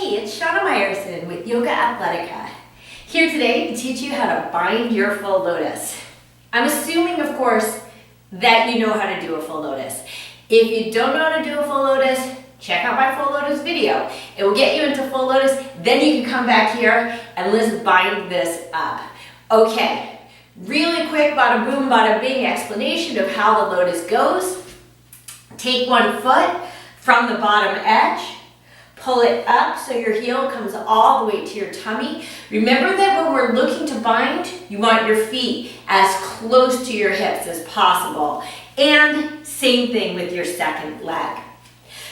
Hey, it's Shana Meyerson with YOGAthletica. Here today to teach you how to bind your full lotus. I'm assuming, of course, that you know how to do a full lotus. If you don't know how to do a full lotus, check out my full lotus video. It will get you into full lotus, then you can come back here and let's bind this up. Okay, really quick bada boom bada bing explanation of how the lotus goes. Take one foot from the bottom edge, pull it up so your heel comes all the way to your tummy. Remember that when we're looking to bind, you want your feet as close to your hips as possible. And same thing with your second leg.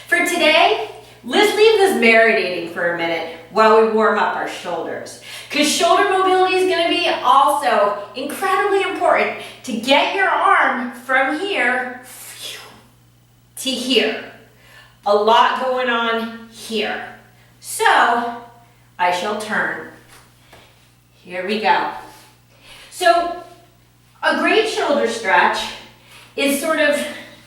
For today, let's leave this marinating for a minute while we warm up our shoulders. Because shoulder mobility is going to be also incredibly important to get your arm from here to here. A lot going on here. So, I shall turn. Here we go. So, a great shoulder stretch is sort of,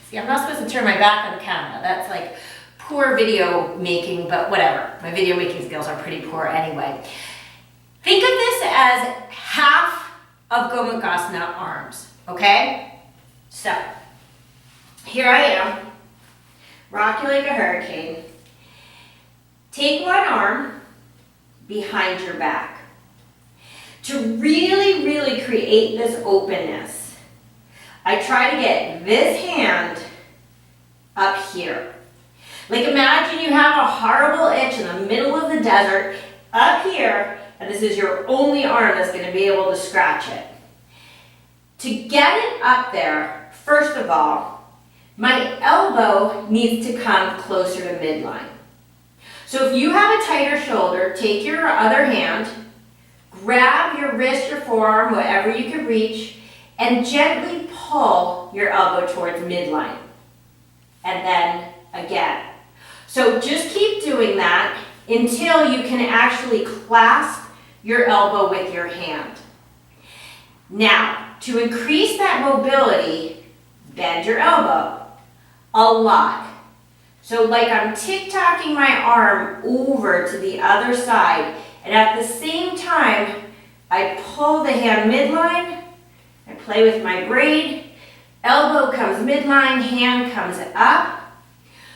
see, I'm not supposed to turn my back on the camera. That's like poor video making, but whatever. My video making skills are pretty poor anyway. Think of this as half of Gomukhasana arms, okay? So, here I am. Rock you like a hurricane. Take one arm behind your back. To really create this openness, I try to get this hand up here. Like imagine you have a horrible itch in the middle of the desert up here, and this is your only arm that's going to be able to scratch it. To get it up there, first of all, my elbow needs to come closer to midline. So if you have a tighter shoulder, take your other hand, grab your wrist, your forearm, whatever you can reach, and gently pull your elbow towards midline. And then again. So just keep doing that until you can actually clasp your elbow with your hand. Now, to increase that mobility, bend your elbow. A lot. So like I'm tick-tocking my arm over to the other side, and at the same time, I pull the hand midline, I play with my braid, elbow comes midline, hand comes up.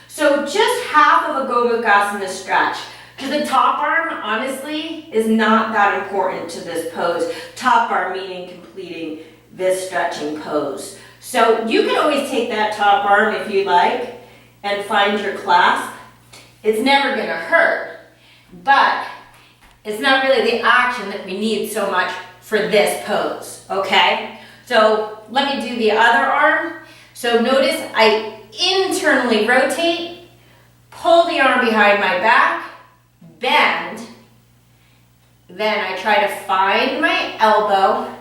So just half of a Gomukhasana stretch, because the top arm, honestly, is not that important to this pose. Top arm meaning completing this stretching pose. So you can always take that top arm if you like and find your clasp. It's never going to hurt, but it's not really the action that we need so much for this pose, okay? So let me do the other arm. So notice I internally rotate, pull the arm behind my back, bend, then I try to find my elbow.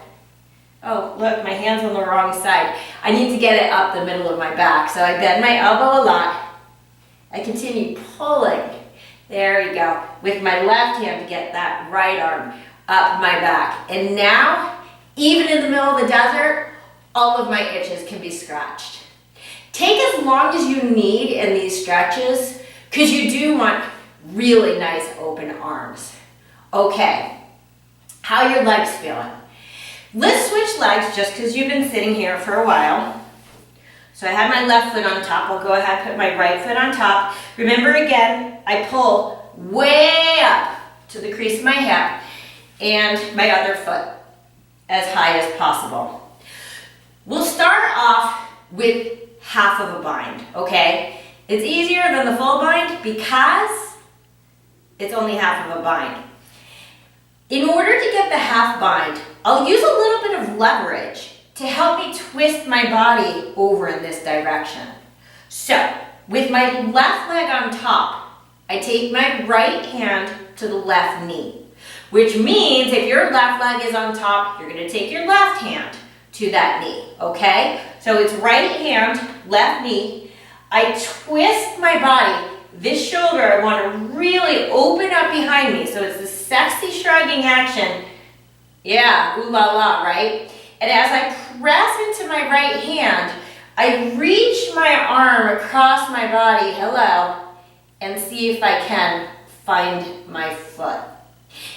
Oh, look, my hand's on the wrong side. I need to get it up the middle of my back. So I bend my elbow a lot. I continue pulling. There we go. With my left hand to get that right arm up my back. And now, even in the middle of the desert, all of my itches can be scratched. Take as long as you need in these stretches, because you do want really nice open arms. Okay, how are your legs feeling? Let's switch legs just because you've been sitting here for a while. So I have my left foot on top. I'll go ahead and put my right foot on top. Remember again, I pull way up to the crease of my hip and my other foot as high as possible. We'll start off with half of a bind, okay? It's easier than the full bind because it's only half of a bind. In order to get the half bind, I'll use a little bit of leverage to help me twist my body over in this direction. So, with my left leg on top, I take my right hand to the left knee, which means if your left leg is on top, you're going to take your left hand to that knee, okay? So it's right hand, left knee. I twist my body. This shoulder, I want to really open up behind me. So it's this sexy shrugging action. Yeah, ooh la la, right? And as I press into my right hand, I reach my arm across my body, hello, and see if I can find my foot.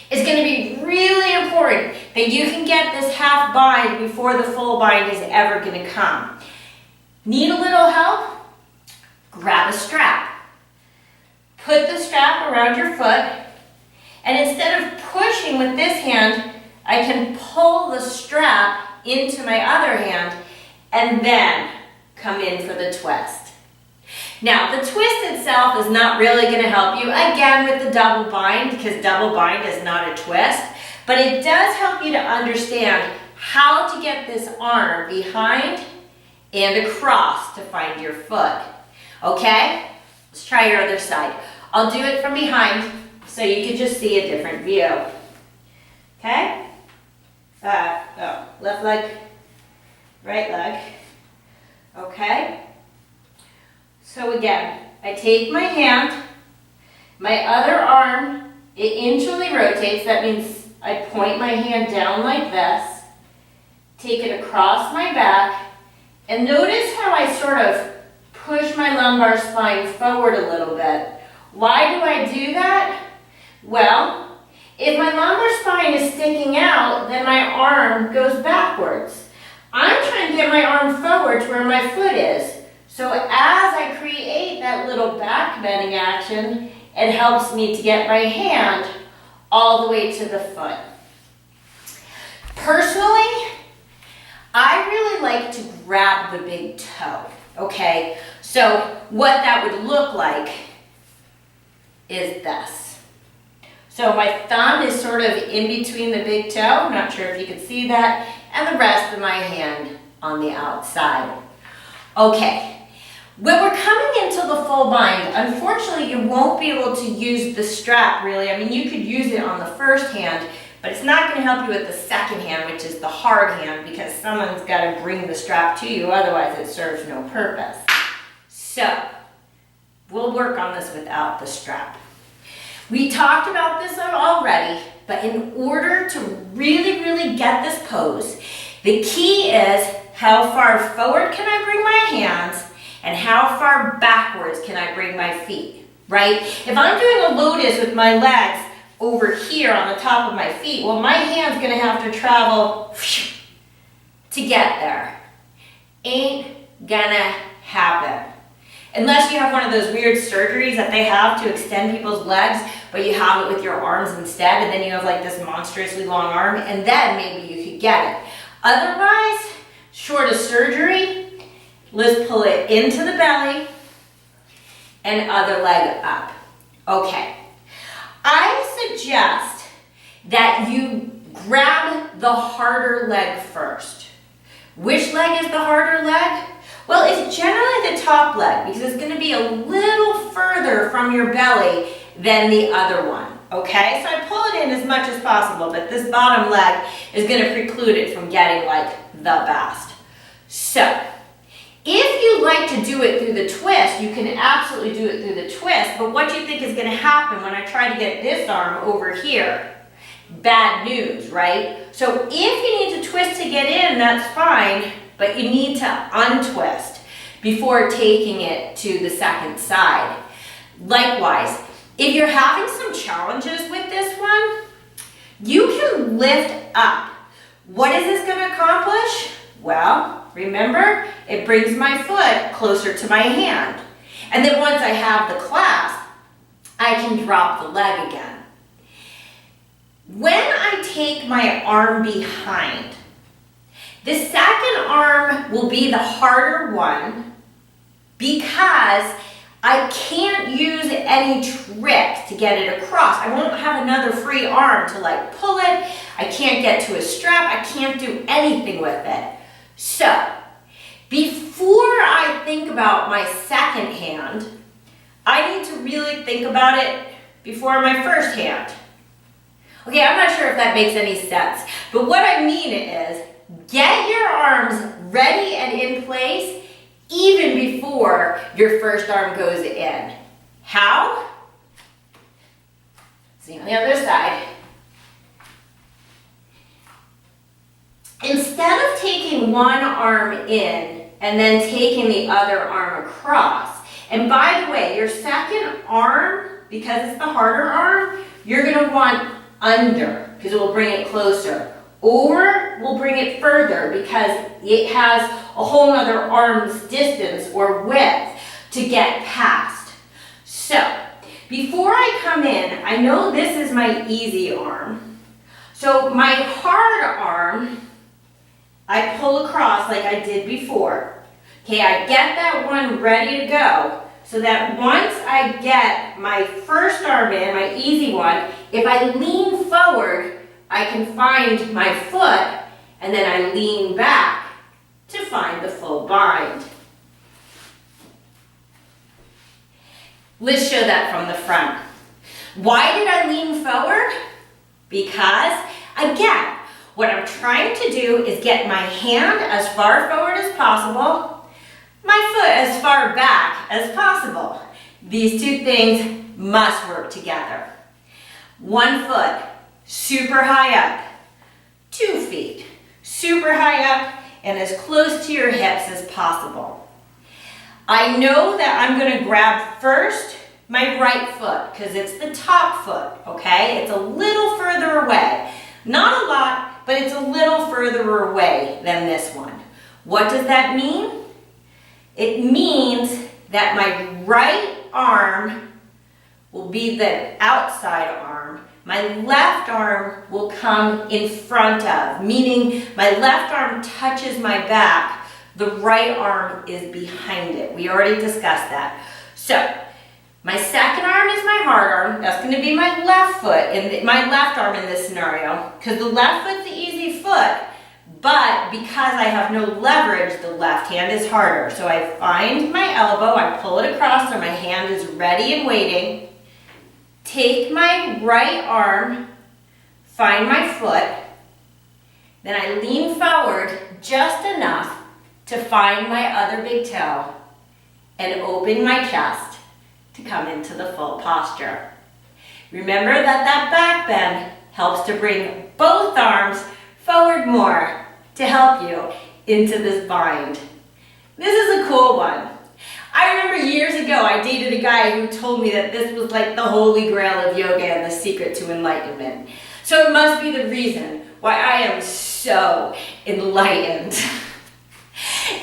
It's going to be really important that you can get this half bind before the full bind is ever going to come. Need a little help? Grab a strap. Put the strap around your foot, and instead of pushing with this hand, I can pull the strap into my other hand and then come in for the twist. Now, the twist itself is not really going to help you, again, with the double bind, because double bind is not a twist, but it does help you to understand how to get this arm behind and across to find your foot. Okay? Let's try your other side. I'll do it from behind so you can just see a different view. Okay? Left leg, right leg. Okay? So again, I take my hand, my other arm, it inchly rotates. That means I point my hand down like this, take it across my back, and notice how I sort of push my lumbar spine forward a little bit. Why do I do that? Well, if my lumbar spine is sticking out, then my arm goes backwards. I'm trying to get my arm forward to where my foot is. So as I create that little back bending action, it helps me to get my hand all the way to the foot. Personally, I really like to grab the big toe, okay? So what that would look like is this. So my thumb is sort of in between the big toe, not sure if you can see that, and the rest of my hand on the outside. Okay. When we're coming into the full bind, unfortunately you won't be able to use the strap really. I mean, you could use it on the first hand, but it's not going to help you with the second hand, which is the hard hand, because someone's got to bring the strap to you, otherwise it serves no purpose. So, we'll work on this without the strap. We talked about this already, but in order to really get this pose, the key is how far forward can I bring my hands and how far backwards can I bring my feet, right? If I'm doing a lotus with my legs over here on the top of my feet, well, my hand's gonna have to travel to get there. Ain't gonna happen. Unless you have one of those weird surgeries that they have to extend people's legs, but you have it with your arms instead, and then you have like this monstrously long arm, and then maybe you could get it. Otherwise, short of surgery, let's pull it into the belly and other leg up. Okay. I suggest that you grab the harder leg first. Which leg is the harder leg? Well, it's generally the top leg because it's going to be a little further from your belly than the other one. Okay, so I pull it in as much as possible, but this bottom leg is going to preclude it from getting like the best. So, if you like to do it through the twist, you can absolutely do it through the twist, but what do you think is going to happen when I try to get this arm over here? Bad news, right? So if you need to twist to get in, that's fine, but you need to untwist before taking it to the second side. Likewise, if you're having some challenges with this one, you can lift up. What is this going to accomplish? Well, remember, it brings my foot closer to my hand. And then once I have the clasp, I can drop the leg again. When I take my arm behind, the second arm will be the harder one because I can't use any trick to get it across. I won't have another free arm to like pull it. I can't get to a strap. I can't do anything with it. So, before I think about my second hand, I need to really think about it before my first hand. Okay, I'm not sure if that makes any sense, but what I mean is, get your arms ready and in place even before your first arm goes in. How? See on the other side. Instead of taking one arm in and then taking the other arm across, and by the way, your second arm because it's the harder arm, you're gonna want under, because it will bring it closer. Over will bring it further because it has a whole other arm's distance or width to get past. So, before I come in, I know this is my easy arm. So my hard arm, I pull across like I did before. Okay, I get that one ready to go so that once I get my first arm in, my easy one, if I lean forward, I can find my foot and then I lean back to find the full bind. Let's show that from the front. Why did I lean forward? Because, again, what I'm trying to do is get my hand as far forward as possible, my foot as far back as possible. These two things must work together. One foot, super high up. 2 feet, super high up and as close to your hips as possible. I know that I'm going to grab first my right foot because it's the top foot, okay? It's a little further away. Not a lot, but it's a little further away than this one. What does that mean? It means that my right arm will be the outside arm. My left arm will come in front of, meaning my left arm touches my back. The right arm is behind it. We already discussed that. So, my second arm is my hard arm. That's going to be my left foot, my left arm in this scenario, because the left foot's the easy foot, but because I have no leverage, the left hand is harder. So I find my elbow, I pull it across so my hand is ready and waiting. Take my right arm, find my foot, then I lean forward just enough to find my other big toe and open my chest to come into the full posture. Remember that that back bend helps to bring both arms forward more to help you into this bind. This is a cool one. I remember years ago I dated a guy who told me that this was like the holy grail of yoga and the secret to enlightenment. So it must be the reason why I am so enlightened.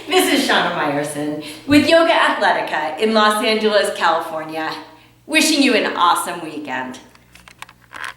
This is Shana Meyerson with YOGAthletica in Los Angeles, California, wishing you an awesome weekend.